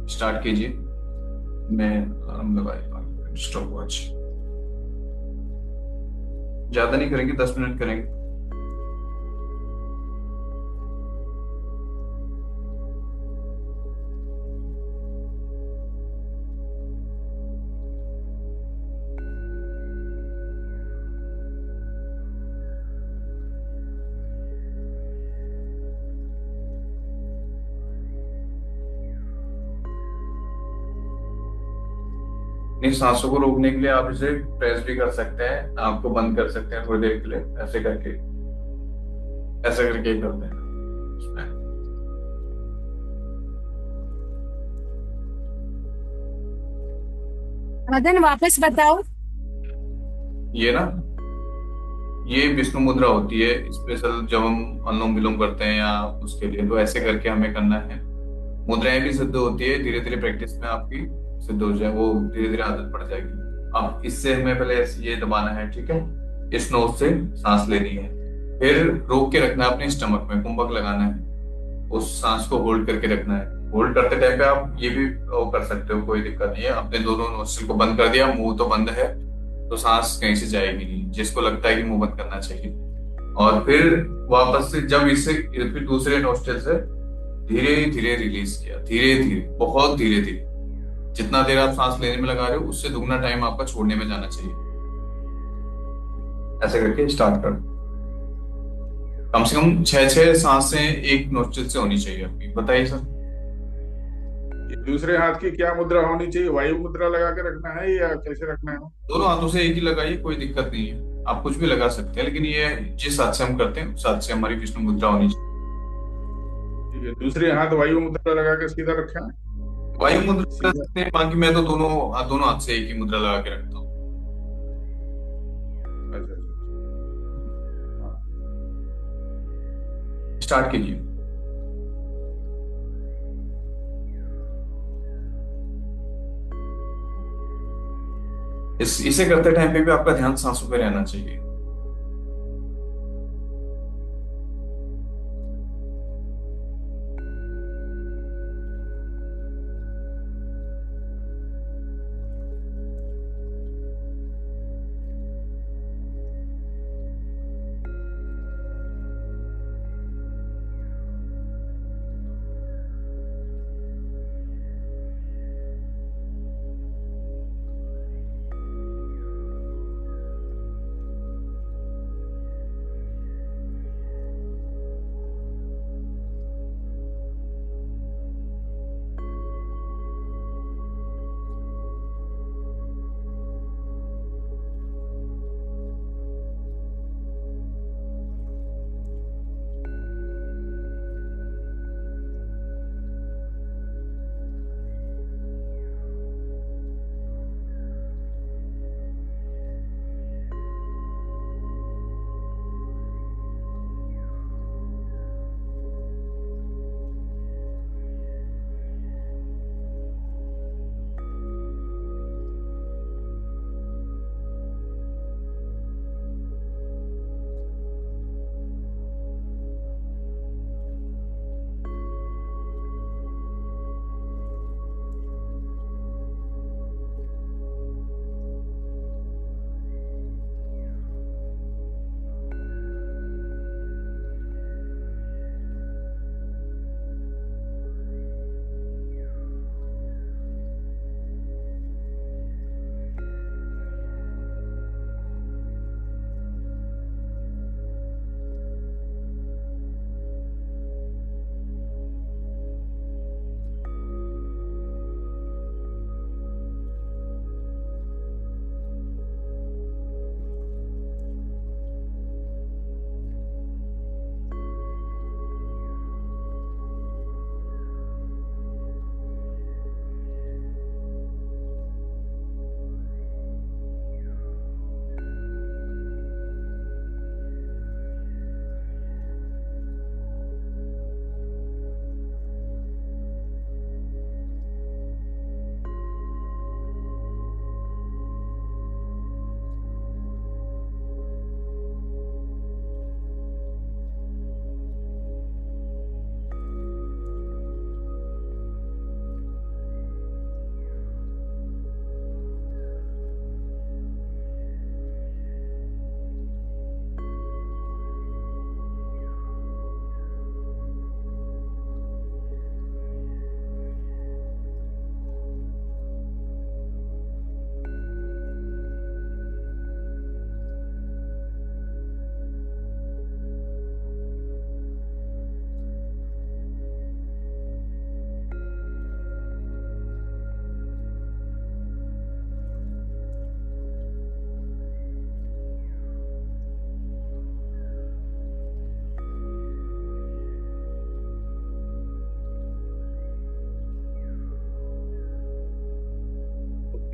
Start कीजिए। मैं alarm लगा देता हूँ, स्टॉप वॉच। ज्यादा नहीं करेंगे, 10 मिनट करेंगे। नहीं, सांसों को रोकने के लिए आप इसे प्रेस भी कर सकते हैं, आंख को बंद कर सकते हैं थोड़ी देर के लिए, ऐसे करके, ऐसा करके ही करते हैं उसमें। मदन वापस बताओ। ये ना, ये विष्णु मुद्रा होती है स्पेशल, जब हम अनुलोम विलोम करते हैं या उसके लिए, तो ऐसे करके हमें करना है। मुद्राएं भी सिद्ध होती है, धीरे धीरे प्रैक्टिस में आपकी सिद्ध हो जाए, वो धीरे धीरे आदत पड़ जाएगी। अब इससे हमें पहले ये दबाना है, ठीक है। इस नोज से सांस लेनी है, फिर रोक के रखना है अपने स्टमक में, कुंभक लगाना है, उस सांस को होल्ड करके रखना है। होल्ड करते टाइम पे आप ये भी वो कर सकते हो, कोई दिक्कत नहीं है। अपने दोनों नोस्ट्रिल को बंद कर दिया, मुंह तो बंद है, तो सांस कहीं से जाएगी नहीं, जिसको लगता है कि मुंह बंद करना चाहिए। और फिर वापस से जब इसे फिर दूसरे नोस्ट्रिल से धीरे धीरे रिलीज किया, धीरे धीरे, बहुत धीरे धीरे। जितना देर आप सांस लेने में लगा रहे हो, उससे दुगना टाइम आपका छोड़ने में जाना चाहिए। ऐसे करके स्टार्ट कर। कम से कम छह छह सांसें एक नोस्ट्रिल से होनी चाहिए आपकी, बताइए सर। ये दूसरे हाथ की क्या मुद्रा होनी चाहिए? वायु मुद्रा लगा के रखना है या कैसे रखना है? दोनों हाथों से एक ही लगाइए, कोई दिक्कत नहीं है, आप कुछ भी लगा सकते हैं, लेकिन ये जिस हाथ से हम करते हैं उस हाथ से हमारी विष्णु मुद्रा होनी चाहिए। ठीक है, दूसरे हाथ वायु मुद्रा लगा के सीधा रखा है। वायु मुद्रा कर सीधा। सकते हैं, बाकी मैं तो दोनों हाथ से एक ही मुद्रा लगा के रखता हूँ। अच्छा अच्छा अच्छा। हाँ। स्टार्ट कीजिए। इसे करते टाइम पे भी आपका ध्यान सांसों पे रहना चाहिए।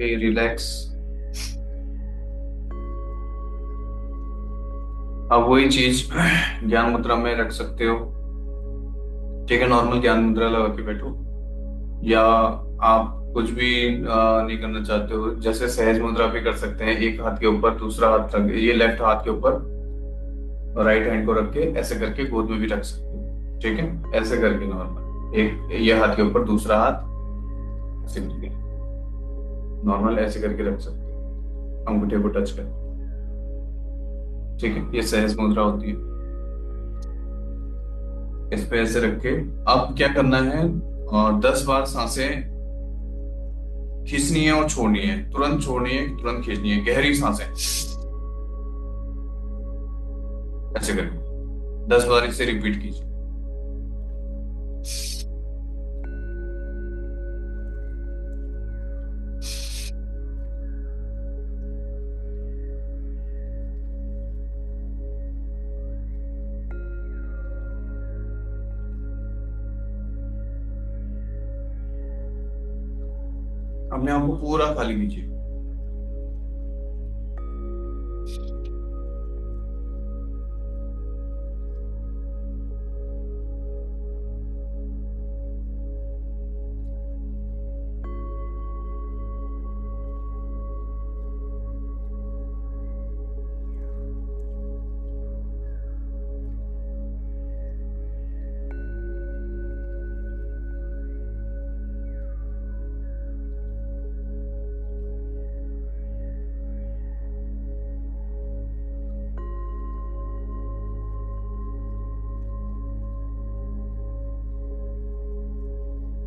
Okay, relax. अब वही चीज ज्ञान मुद्रा में रख सकते हो। ठीक है, नॉर्मल ज्ञान मुद्रा लगा के बैठो। या आप कुछ भी नहीं करना चाहते हो, जैसे सहज मुद्रा भी कर सकते हैं। एक हाथ के ऊपर दूसरा हाथ रख, ये लेफ्ट हाथ के ऊपर राइट हैंड को रख के ऐसे करके गोद में भी रख सकते हो। ठीक है, ऐसे करके नॉर्मल एक ये हाथ के ऊपर दूसरा हाथ ऐसे करके नॉर्मल ऐसे करके रख सकते हो, अंगूठे को टच कर। ठीक है, ये सहज मुद्रा होती है। इस पे ऐसे रख के अब क्या करना है, 10 बार सांसें खींचनी है और छोड़नी है, तुरंत छोड़नी है तुरंत खींचनी है, गहरी सांसें ऐसे करके 10 बार इसे रिपीट कीजिए। अपने आप को पूरा खाली कीजिए।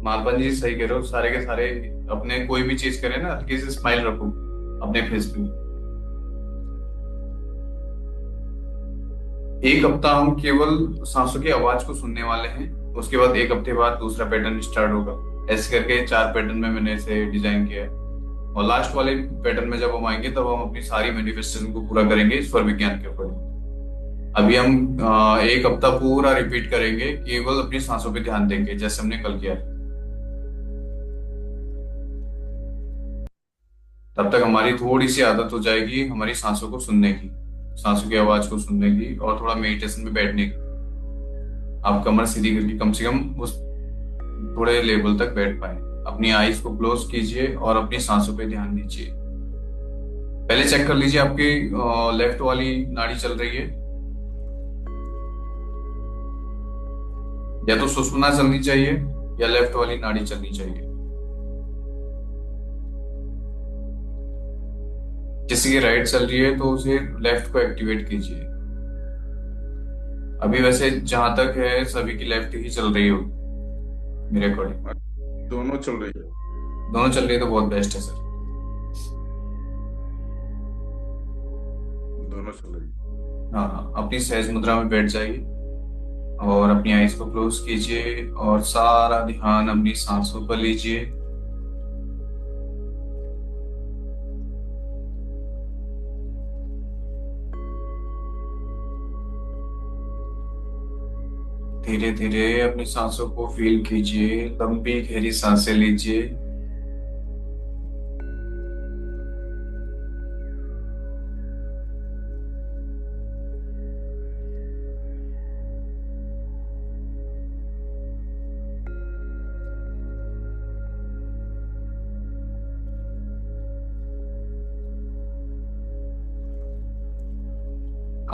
मालपान जी सही कह रहे हो, सारे के सारे अपने कोई भी चीज करें ना, हल्की सी स्माइल रखो अपने फेस पे। एक हफ्ता हम केवल सांसों की आवाज को सुनने वाले हैं। उसके बाद एक हफ्ते बाद दूसरा पैटर्न स्टार्ट होगा। ऐसे करके 4 पैटर्न में मैंने इसे डिजाइन किया है। और लास्ट वाले पैटर्न में जब हम आएंगे तब हम अपनी सारी मैनिफेस्टेशन को पूरा करेंगे स्वर विज्ञान के ऊपर। अभी हम एक हफ्ता पूरा रिपीट करेंगे, केवल अपनी सांसों पे ध्यान देंगे जैसे हमने कल किया। तब तक हमारी थोड़ी सी आदत हो जाएगी हमारी सांसों को सुनने की, सांसों की आवाज को सुनने की, और थोड़ा मेडिटेशन में बैठने की। आप कमर सीधी करके कम से कम उस थोड़े लेवल तक बैठ पाए। अपनी आईज को क्लोज कीजिए और अपनी सांसों पे ध्यान दीजिए। पहले चेक कर लीजिए आपकी लेफ्ट वाली नाड़ी चल रही है, या तो सुषुम्ना चलनी चाहिए या लेफ्ट वाली नाड़ी चलनी चाहिए। किसी की राइट चल रही है तो उसे लेफ्ट को एक्टिवेट कीजिए। अभी वैसे जहां तक है सभी की लेफ्ट ही चल रही होगी मेरे अकॉर्डिंग। दोनों चल रही है। दोनों चल रही है तो बहुत बेस्ट है सर। दोनों चल रही है। हाँ हाँ, अपनी सहज मुद्रा में बैठ जाइए और अपनी आईज को क्लोज कीजिए और सारा ध्यान अपनी सांसों पर लीजिए। धीरे धीरे अपनी सांसों को फील कीजिए, लंबी गहरी सांसें लीजिए।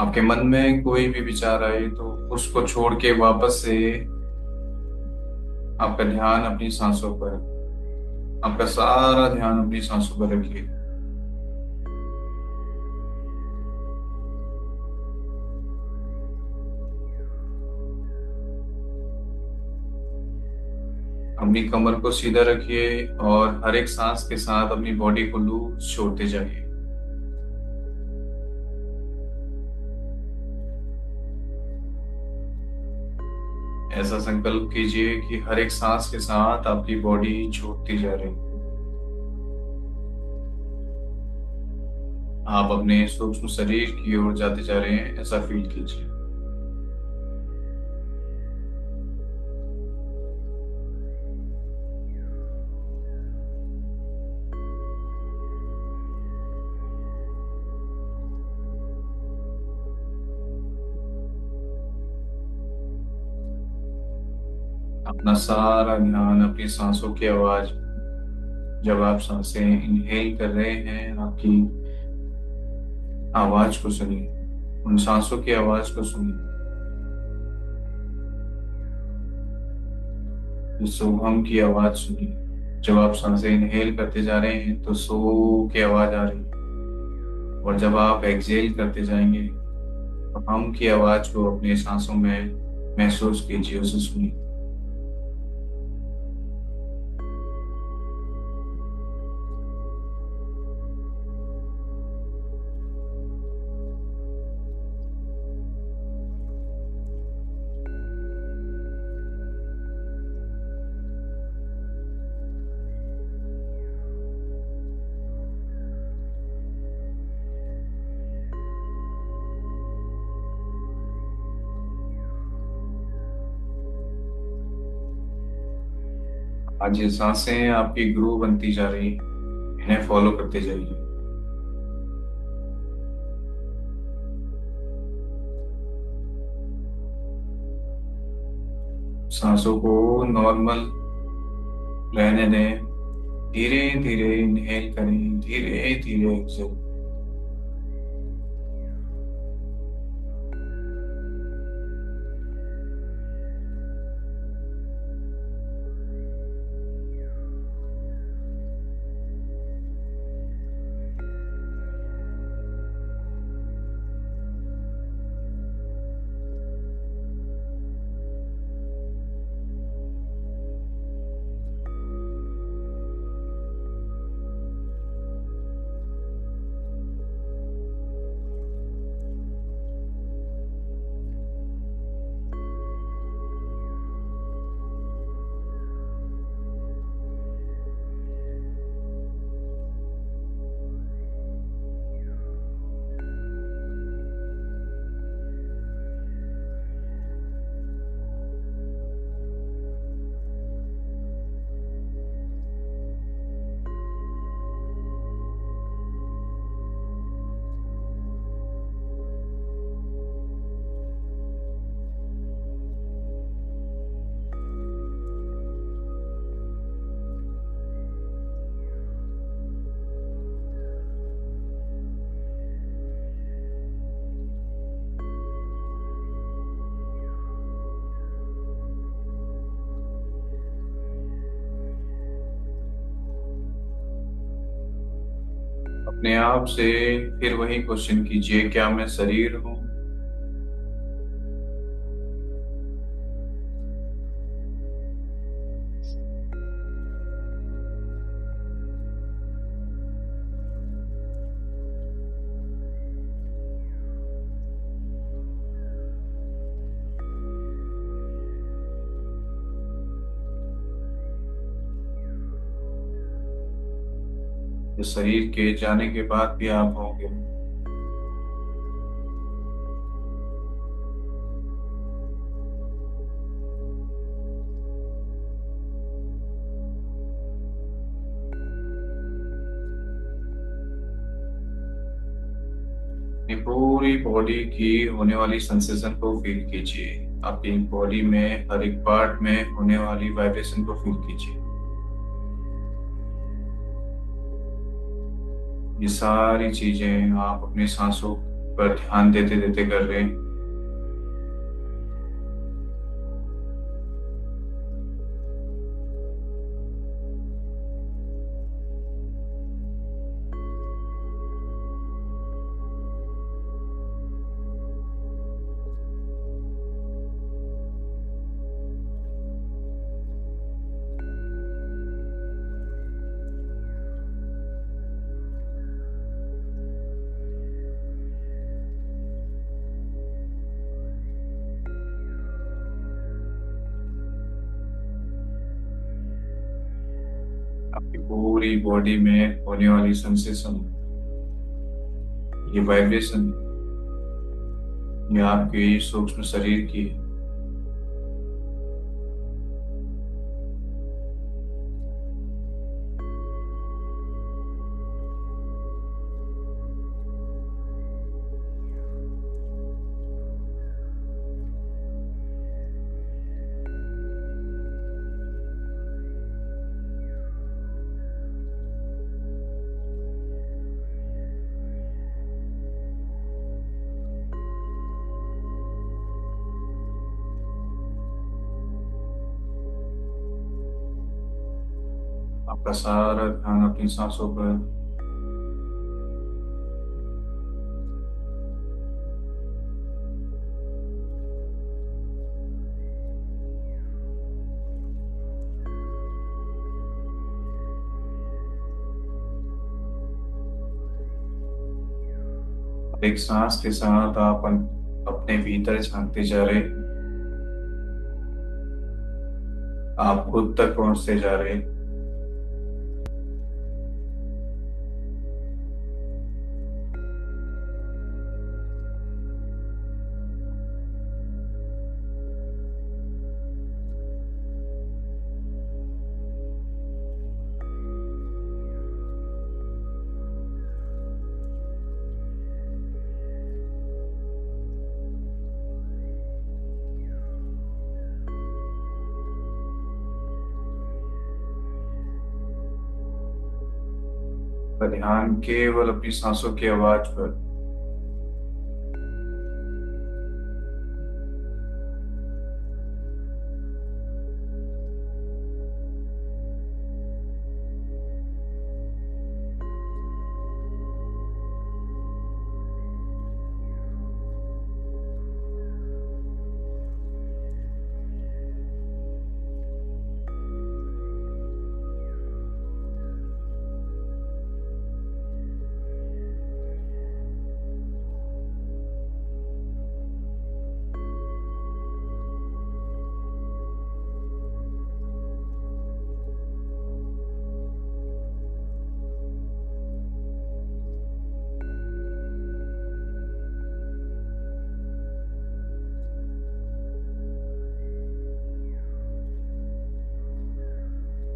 आपके मन में कोई भी विचार आए तो उसको छोड़ के वापस से आपका ध्यान अपनी सांसों पर, आपका सारा ध्यान अपनी सांसों पर रखिए। अपनी कमर को सीधा रखिए और हर एक सांस के साथ अपनी बॉडी को लूज छोड़ते जाइए। ऐसा संकल्प कीजिए कि हर एक सांस के साथ आपकी बॉडी छूटती जा रही है। आप अपने सूक्ष्म शरीर की ओर जाते जा रहे हैं, ऐसा फील कीजिए। अपना सारा ध्यान अपनी सांसों की आवाज, जब आप सांसें इनहेल कर रहे हैं, आपकी आवाज को सुनिए, उन सांसों की आवाज को सुनिए। जो सोहम की आवाज सुनिए। जब आप सांसें इनहेल करते जा रहे हैं तो सो की आवाज आ रही है, और जब आप एक्सहेल करते जाएंगे तो हम की आवाज को अपने सांसों में महसूस कीजिए, उसे सुनिए। आज ये सांसें आपकी गुरु बनती जा रही हैं, इन्हें फॉलो करते जाइए। सांसों को नॉर्मल रहने दें। धीरे धीरे इनहेल करें, धीरे धीरे एक्सहेल। अपने आप से फिर वही क्वेश्चन कीजिए, क्या मैं शरीर हूँ? इस शरीर के जाने के बाद भी आप होंगे। अपनी पूरी बॉडी की होने वाली सेंसेशन को फील कीजिए। आपकी बॉडी में हर एक पार्ट में होने वाली वाइब्रेशन को फील कीजिए। ये सारी चीजें आप अपनी सांसों पर ध्यान देते देते कर रहे हैं। आपकी पूरी बॉडी में होने वाली सेंसेशन, ये वाइब्रेशन, ये आपके सूक्ष्म शरीर की है। आपका सारा ध्यान अपनी सांसों पर। एक सांस के साथ आप अपने भीतर झांकते जा रहे हैं। आप खुद तक पहुंचते जा रहे हैं। और ध्यान केवल अपनी सांसों की आवाज पर।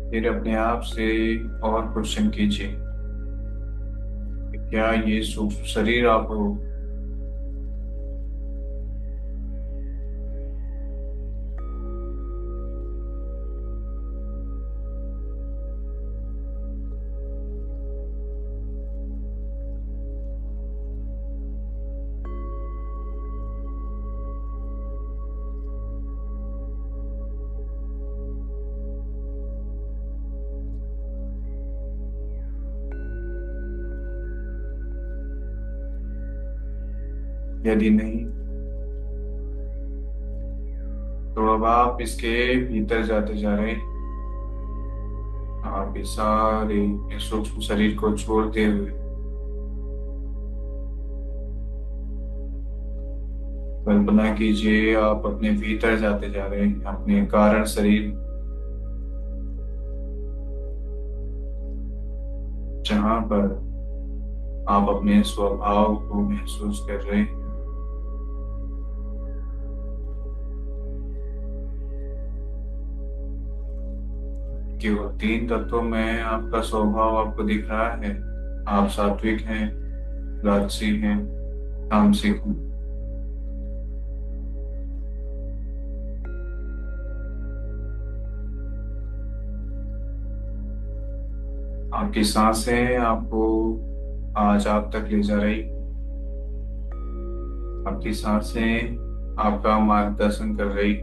फिर अपने आप से और क्वेश्चन कीजिए कि क्या ये सूक्ष्म शरीर आप हो? यदि नहीं, तो अब आप इसके भीतर जाते जा रहे हैं। आप इस सारे इस सूक्ष्म शरीर को छोड़ते हुए कल्पना कीजिए आप अपने भीतर जाते जा रहे हैं, अपने कारण शरीर, जहां पर आप अपने स्वभाव को महसूस कर रहे हैं। केवल तीन तत्वों में आपका स्वभाव आपको दिख रहा है। आप सात्विक हैं, राजसी हैं, तामसिक हैं। आपकी सांसें आपको आज आप तक ले जा रही। आपकी सांसें आपका मार्गदर्शन कर रही।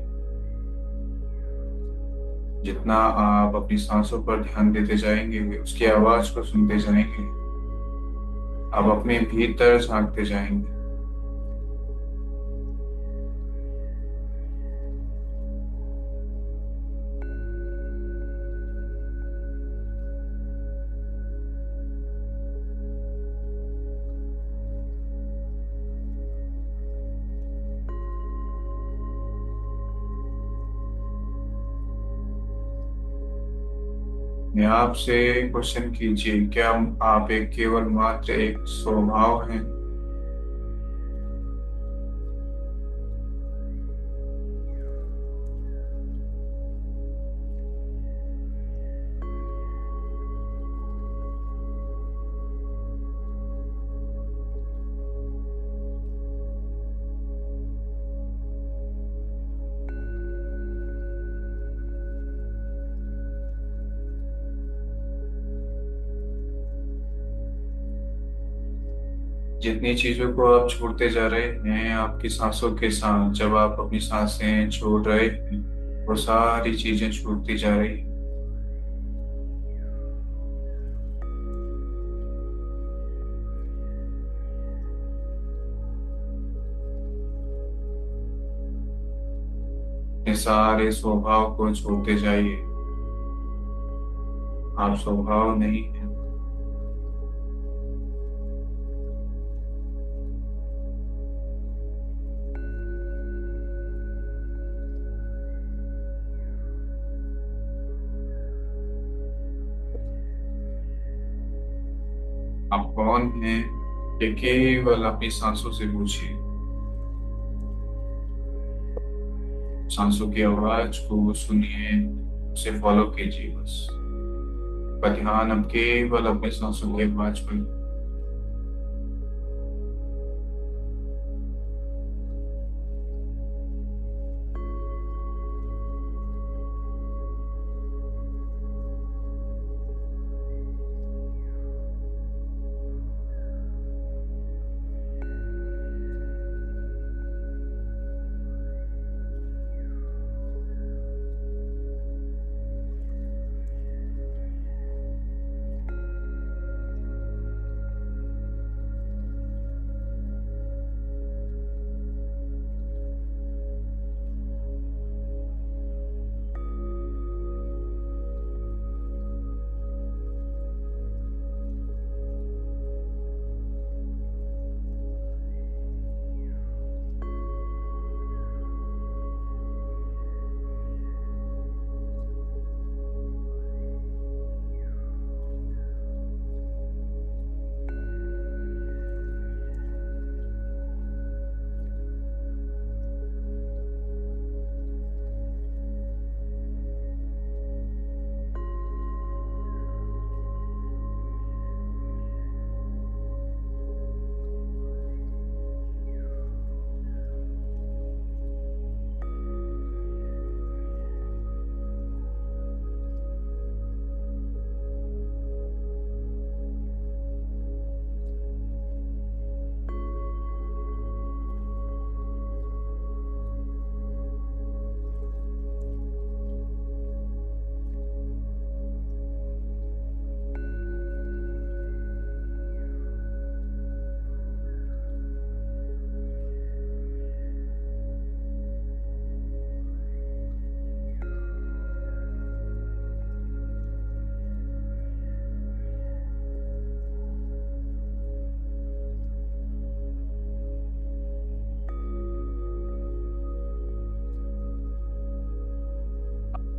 जितना आप अपनी सांसों पर ध्यान देते जाएंगे, उसकी आवाज को सुनते जाएंगे, आप अपने भीतर झांकते जाएंगे। मैं आपसे क्वेश्चन कीजिए, क्या आप एक केवल मात्र एक स्वभाव हैं? जितनी चीजों को आप छोड़ते जा रहे हैं आपकी सांसों के साथ, जब आप अपनी सांसें छोड़ रहे हैं, वो सारी चीजें छूटती जा रही हैं। अपने सारे स्वभाव को छोड़ते जाइए। आप स्वभाव नहीं है। आप कौन हैं, ये केवल अपनी सांसों से पूछिए। सांसों की आवाज को सुनिए, उसे फॉलो कीजिए बस। पर ध्यान अब केवल अपने सांसों की आवाज पर।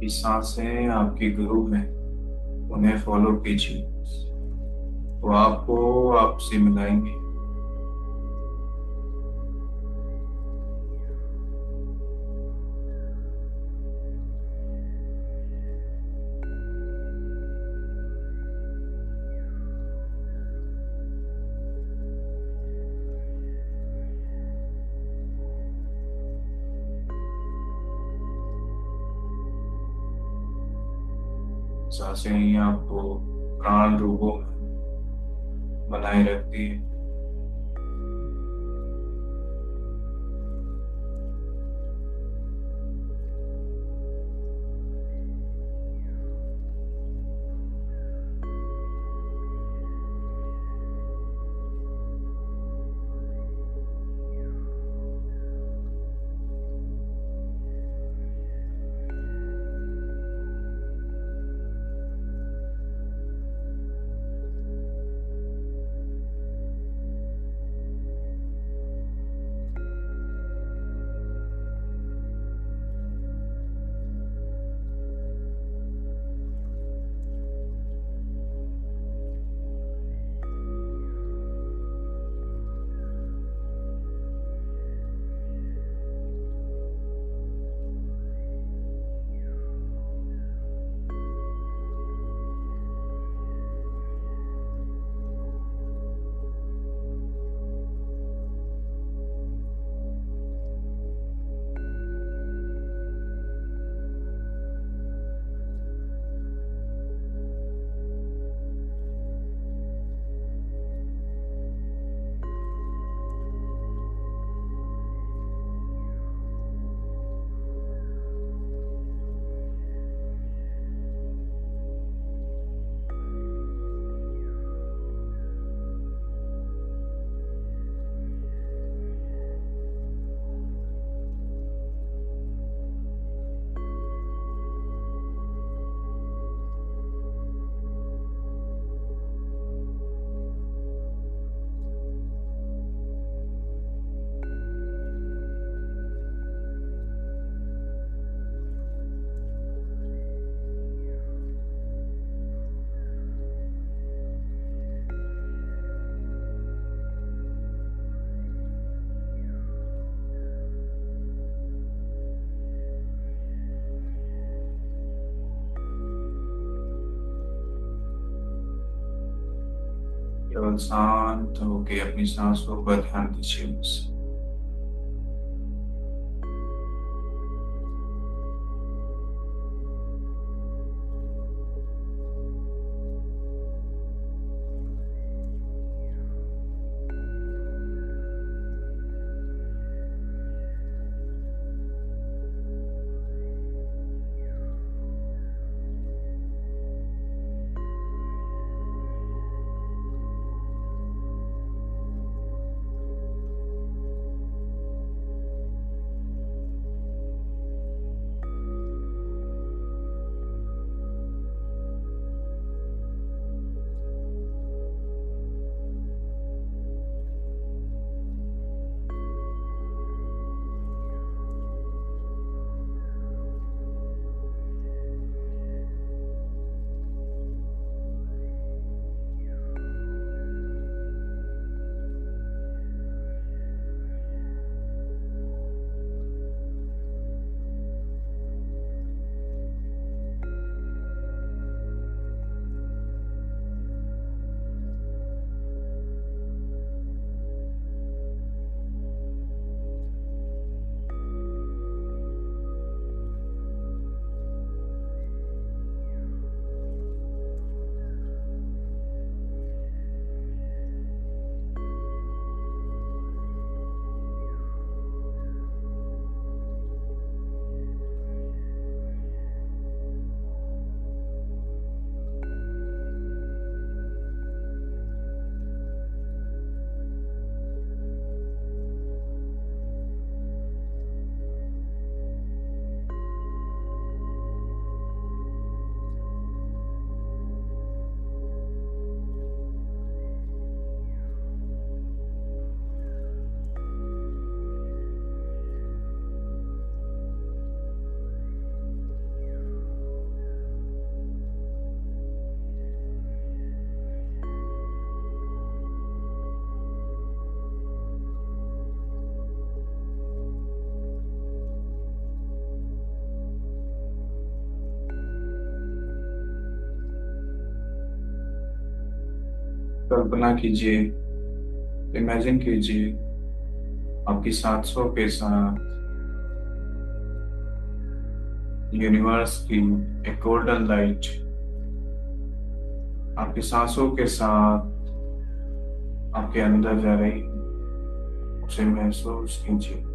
ये सांसें आपकी गुरु हैं, उन्हें फॉलो कीजिए। वो आपको आपसे मिलाएंगे। सांसें ही आपको प्राण रूपों में बनाए रखती है। केवल शांत होके अपनी सांसों पर ध्यान दीजिए बस। कल्पना कीजिए, इमेजिन कीजिए आपकी सांसों के साथ यूनिवर्स की एक गोल्डन लाइट आपकी सांसों के साथ आपके अंदर जा रही है, उसे महसूस कीजिए।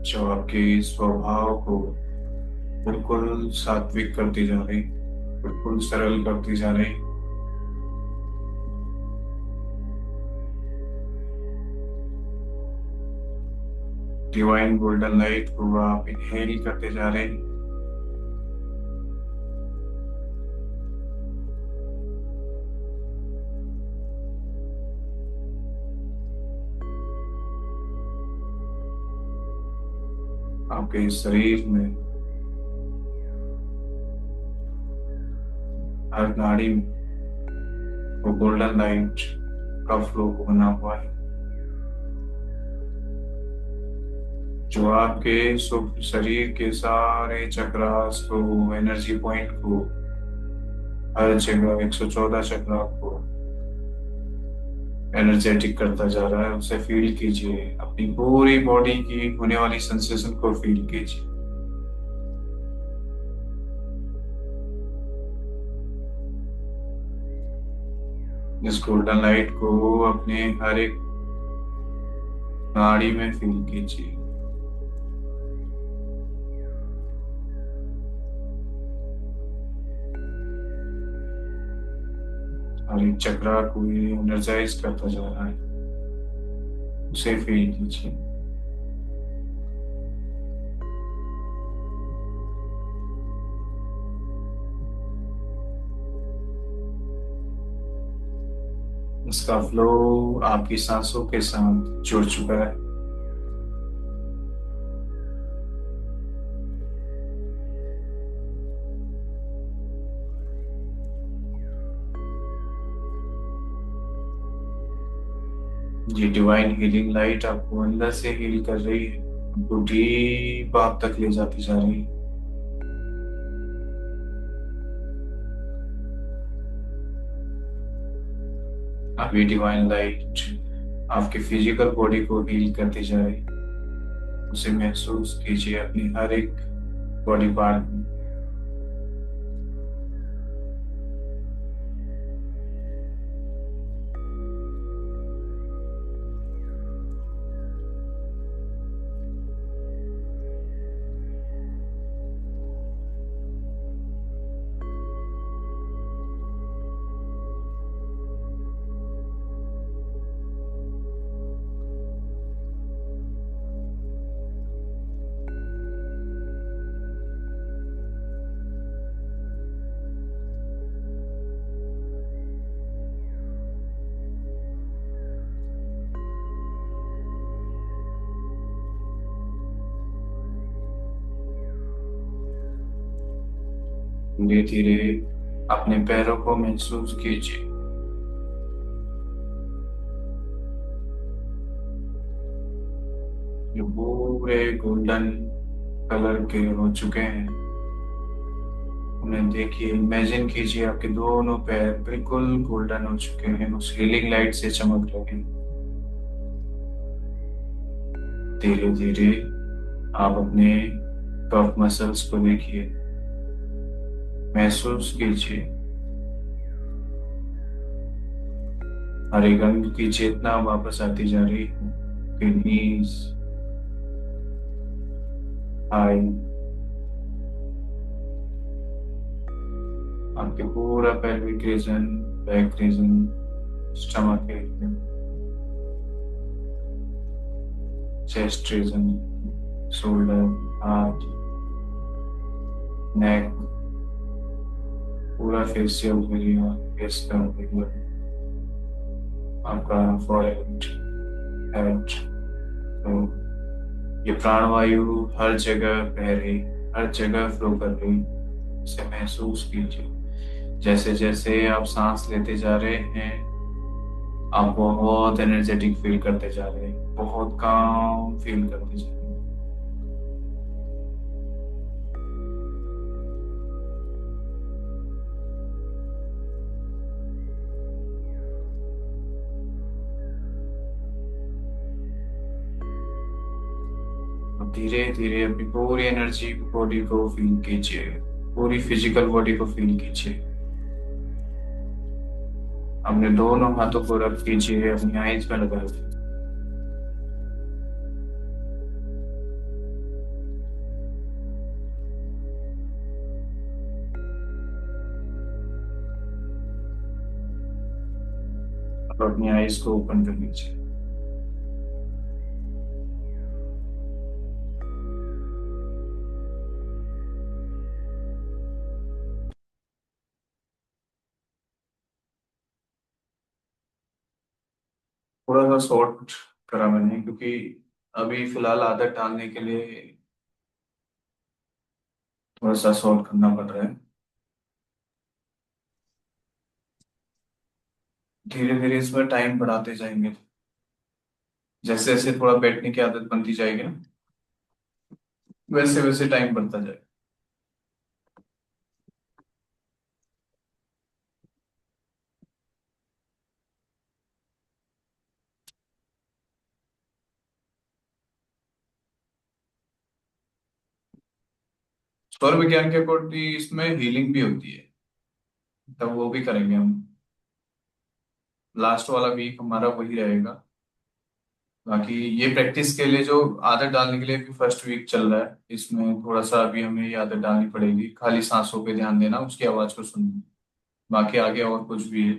जो आपके स्वभाव को बिल्कुल सात्विक करती जा रही, बिल्कुल सरल करती जा रही। डिवाइन गोल्डन लाइट को आप इनहेल करते जा रहे हैं। आपके शरीर में हर नाड़ी में वो गोल्डन लाइट का फ्लो बना हुआ है, जो आपके शरीर के सारे चक्रास को, एनर्जी पॉइंट को, हर जगह 114 चक्रा को एनर्जेटिक करता जा रहा है। उसे फील कीजिए, अपनी पूरी बॉडी की होने वाली सेंसेशन को फील कीजिए। इस गोल्डन लाइट को अपने हर एक नाड़ी में फील कीजिए। हर एक चक्रा को ये एनर्जाइज करता जा रहा है, उसे फील कीजिए। इसका फ्लो आपकी सांसों के साथ जुड़ चुका है। ये डिवाइन हीलिंग लाइट आपको अंदर से हील कर रही है, आपको डीप आप तक ले जाती जा रही है। अब ये डिवाइन लाइट आपके फिजिकल बॉडी को हील करती जा रही है। उसे महसूस कीजिए अपनी हर एक बॉडी पार्ट में। धीरे धीरे अपने पैरों को महसूस कीजिए। जो पूरे गोल्डन कलर के हो चुके हैं, उन्हें देखिए, इमेजिन कीजिए आपके दोनों पैर बिल्कुल गोल्डन हो चुके हैं, उस हीलिंग लाइट से चमक रहे हैं। धीरे धीरे आप अपने कफ मसल्स को देखिए, महसूस कीजिए। हरे रंग की चेतना वापस आती जा रही है। किडनीज, आई, आपके पूरा pelvic region, back region, stomach area, chest region, shoulder, हाथ, नेक, पूरा फेशियल एरिया, फेस का एरिया, आपका फॉरहेड, हेड। तो ये प्राणवायु हर जगह बह रही, हर जगह फ्लो कर रही, इसे महसूस कीजिए। जैसे जैसे आप सांस लेते जा रहे हैं, आप बहुत एनर्जेटिक फील करते जा रहे हैं, बहुत काम फील करते जा रहे हैं। अब धीरे धीरे अपनी पूरी एनर्जी बॉडी को फील कीजिए, पूरी फिजिकल बॉडी को फील कीजिए। अपने दोनों हाथों को रख कीजिए, अपनी आईज में लगा दीजिए। अब अपनी आईज को ओपन कर लीजिए। थोड़ा सा शॉर्ट करा मैंने, क्योंकि अभी फिलहाल आदत डालने के लिए थोड़ा सा शॉर्ट करना पड़ रहा है। धीरे धीरे इसमें टाइम बढ़ाते जाएंगे, जैसे जैसे थोड़ा बैठने की आदत बनती जाएगी ना, वैसे वैसे टाइम बढ़ता जाएगा। स्वर विज्ञान के अकॉर्डिंग इसमें हीलिंग भी होती है, तब वो भी करेंगे हम। लास्ट वाला वीक हमारा वही रहेगा। बाकी ये प्रैक्टिस के लिए, जो आदत डालने के लिए भी फर्स्ट वीक चल रहा है, इसमें थोड़ा सा अभी हमें ये आदत डालनी पड़ेगी, खाली सांसों पे ध्यान देना, उसकी आवाज को सुनना। बाकी आगे और कुछ भी है।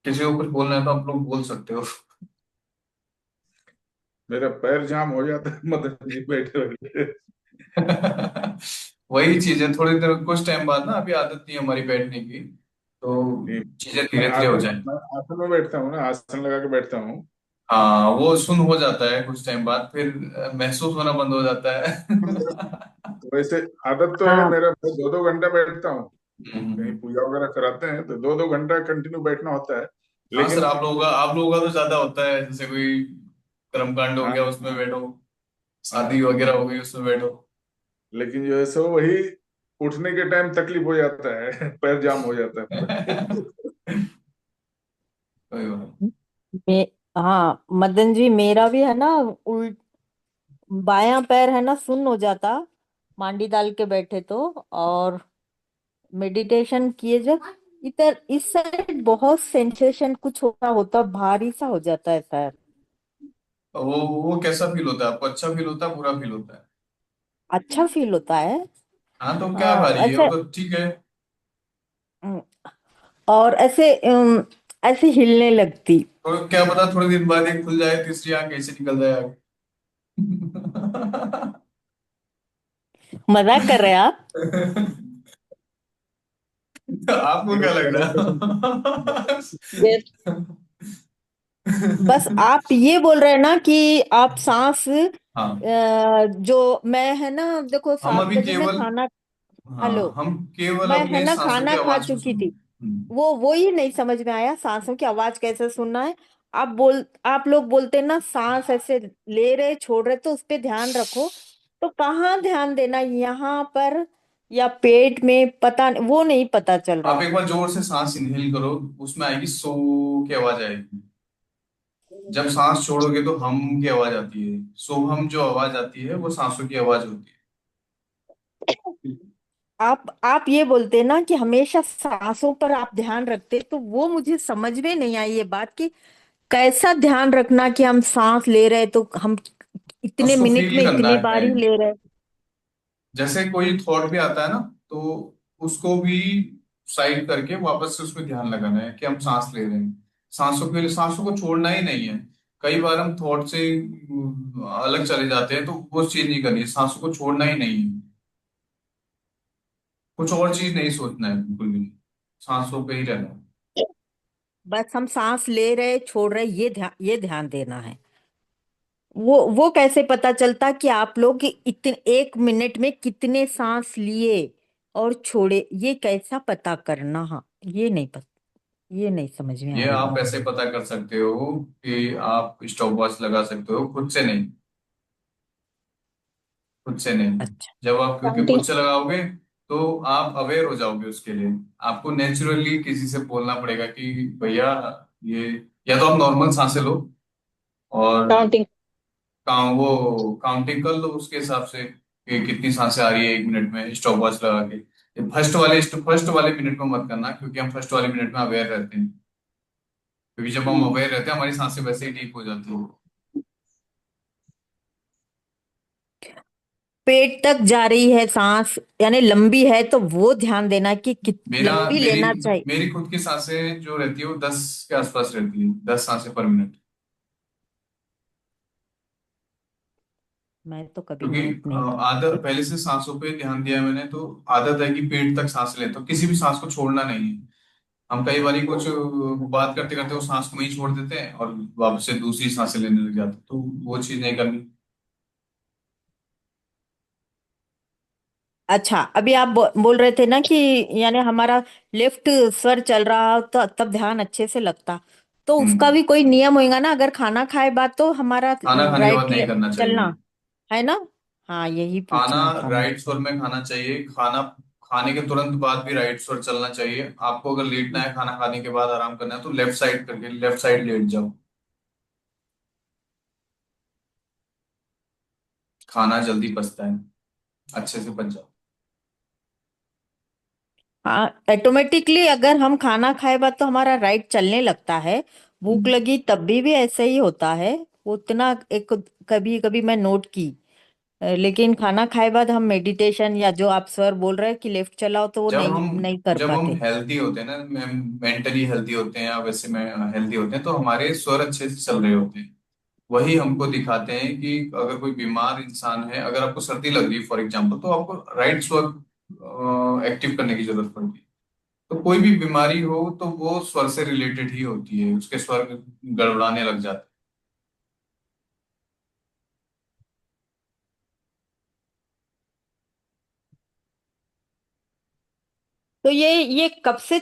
किसी के ऊपर बोलना है तो आप लोग बोल सकते हो। मेरा पैर जाम हो जाता है मदन जी बैठे बैठे। वही चीज है, थोड़ी देर कुछ टाइम बाद ना, अभी आदत नहीं है हमारी बैठने की, तो नहीं, चीजें मैं धीरे धीरे हो आसन जाए। मैं आसन में बैठता हूँ ना, आसन लगा के बैठता हूँ। हाँ, वो सुन हो जाता है कुछ टाइम बाद, फिर महसूस होना बंद हो जाता है। तो वैसे आदत तो है हाँ मेरा, मैं 2-2 घंटा बैठता हूँ। कहीं हम्म। पूजा वगैरह कराते हैं तो 2-2 घंटा कंटिन्यू बैठना होता है। हाँ सर, लेकिन आप लोगों का तो ज्यादा होता है, जैसे कोई कर्मकांड हो हाँ, गया उसमें बैठो, शादी हाँ, वगैरह हो गई उसमें बैठो। लेकिन जो है सो वही उठने के टाइम तकलीफ हो जाता है। पैर जाम हो जाता है पूरा। कोई बात मे हाँ मदन जी, मेरा भी है ना, उल्ट बायां पैर है ना सुन्न हो जाता, मांडी डाल के बैठे तो। और मेडिटेशन किए जब, इधर इस साइड बहुत सेंसेशन कुछ होता होता, भारी सा हो जाता है पैर। वो कैसा फील होता है आपको? अच्छा फील होता है, बुरा फील होता है? अच्छा फील होता है। हाँ, तो क्या भारी है, वो ऐसे तो ठीक है। अम, और ऐसे ऐसे हिलने लगती। और क्या पता थोड़े दिन बाद एक खुल जाए, तीसरी आंख कैसे निकल जाए आगे। मजाक कर रहे हैं आप? आपको नहीं, क्या लग मजाक तो रहा ये बस है? आप ये बोल रहे हैं ना कि आप सांस हाँ, जो मैं है ना, देखो हम 7 अभी बजे मैं केवल, खाना, हेलो, हाँ, हम केवल मैं है अपने ना सांसों की खाना खा आवाज को चुकी सुन। थी। वो ही नहीं समझ में आया सांसों की आवाज कैसे सुनना है। आप लोग बोलते हैं ना सांस ऐसे ले रहे छोड़ रहे, तो उस पे ध्यान रखो। तो कहाँ ध्यान देना, यहाँ पर या पेट में, पता वो नहीं पता चल आप रहा। एक बार जोर से सांस इनहेल करो, उसमें आएगी सो की आवाज आएगी। जब सांस छोड़ोगे तो हम की आवाज आती है। सो हम जो आवाज आती है वो सांसों की आवाज होती है। आप ये बोलते हैं ना कि हमेशा सांसों पर आप ध्यान रखते, तो वो मुझे समझ में नहीं आई ये बात कि कैसा ध्यान रखना कि हम सांस ले रहे तो हम इतने उसको मिनट फील में करना इतनी बार है। ही ले रहे। जैसे कोई थॉट भी आता है ना, तो उसको भी साइड करके वापस से उसमें ध्यान लगाना है कि हम सांस ले रहे हैं। सांसों के लिए, सांसों को छोड़ना ही नहीं है। कई बार हम थॉट से अलग चले जाते हैं, तो वो चीज नहीं करनी है, सांसों को छोड़ना ही नहीं है। कुछ और चीज नहीं सोचना है, बिल्कुल भी नहीं। सांसों पे ही रहना है। बस हम सांस ले रहे छोड़ रहे, ये ध्यान देना है। वो कैसे पता चलता कि आप लोग इतने 1 मिनट में कितने सांस लिए और छोड़े, ये कैसा पता करना? हाँ, ये नहीं पता, ये नहीं समझ में ये आई आप बात। ऐसे पता कर सकते हो कि आप स्टॉप वॉच लगा सकते हो, खुद से नहीं। खुद से नहीं। अच्छा। जब आप, क्योंकि खुद काउंटिंग। से लगाओगे तो आप अवेयर हो जाओगे उसके लिए। आपको नेचुरली किसी से बोलना पड़ेगा कि भैया ये, या तो आप नॉर्मल सांसें लो और काउंटिंग। वो काउंटिंग कर लो उसके हिसाब से कि कितनी सांसें आ रही है 1 मिनट में, स्टॉप वॉच लगा के। फर्स्ट वाले मिनट में मत करना, क्योंकि हम फर्स्ट वाले मिनट में अवेयर रहते हैं। क्योंकि जब हम अवेयर रहते हैं, हमारी सांसें वैसे ही डीप हो जाती है। पेट तक जा रही है सांस, यानी लंबी है, तो वो ध्यान देना कि मेरा लंबी मेरी लेना चाहिए। मेरी खुद की सांसें जो रहती है वो 10 के आसपास रहती है, 10 सांसें पर मिनट। मैं तो कभी क्योंकि नोट नहीं आदत करती। पहले से सांसों पे ध्यान दिया है मैंने, तो आदत है कि पेट तक सांस लें, तो किसी भी सांस को छोड़ना नहीं है। हम कई बार कुछ बात करते करते वो सांस को वहीं छोड़ देते हैं और वापस से दूसरी सांसें लेने लग जाते हैं, तो वो चीज नहीं करनी। अच्छा, अभी आप बोल रहे थे ना कि यानी हमारा लेफ्ट स्वर चल रहा हो तो तब ध्यान अच्छे से लगता। तो उसका हम्म। भी कोई नियम होएगा ना, अगर खाना खाए बाद तो हमारा खाना खाने के बाद राइट नहीं करना चाहिए। चलना है ना? हाँ, यही खाना पूछना था राइट मुझे। स्वर में खाना चाहिए। खाना खाने के तुरंत बाद भी राइट स्वर चलना चाहिए। आपको अगर लेटना है, खाना खाने के बाद आराम करना है, तो लेफ्ट साइड करके लेफ्ट साइड लेट जाओ। खाना जल्दी पचता है, अच्छे से पच जाओ। हाँ, ऑटोमेटिकली अगर हम खाना खाए बाद तो हमारा राइट चलने लगता है। भूख हम्म। लगी तब भी ऐसे ही होता है। उतना एक कभी कभी मैं नोट की। लेकिन खाना खाए बाद हम मेडिटेशन या जो आप सर बोल रहे हैं कि लेफ्ट चलाओ, तो वो जब नहीं हम नहीं कर जब हम पाते। हेल्दी होते हैं ना, मेंटली हेल्दी होते हैं या वैसे में हेल्दी होते हैं, तो हमारे स्वर अच्छे से चल रहे होते हैं। वही हमको दिखाते हैं कि अगर कोई बीमार इंसान है, अगर आपको सर्दी लग रही है फॉर एग्जाम्पल, तो आपको राइट स्वर एक्टिव करने की जरूरत पड़ती है। तो कोई भी बीमारी हो तो वो स्वर से रिलेटेड ही होती है, उसके स्वर गड़बड़ाने लग जाते हैं। तो ये कब से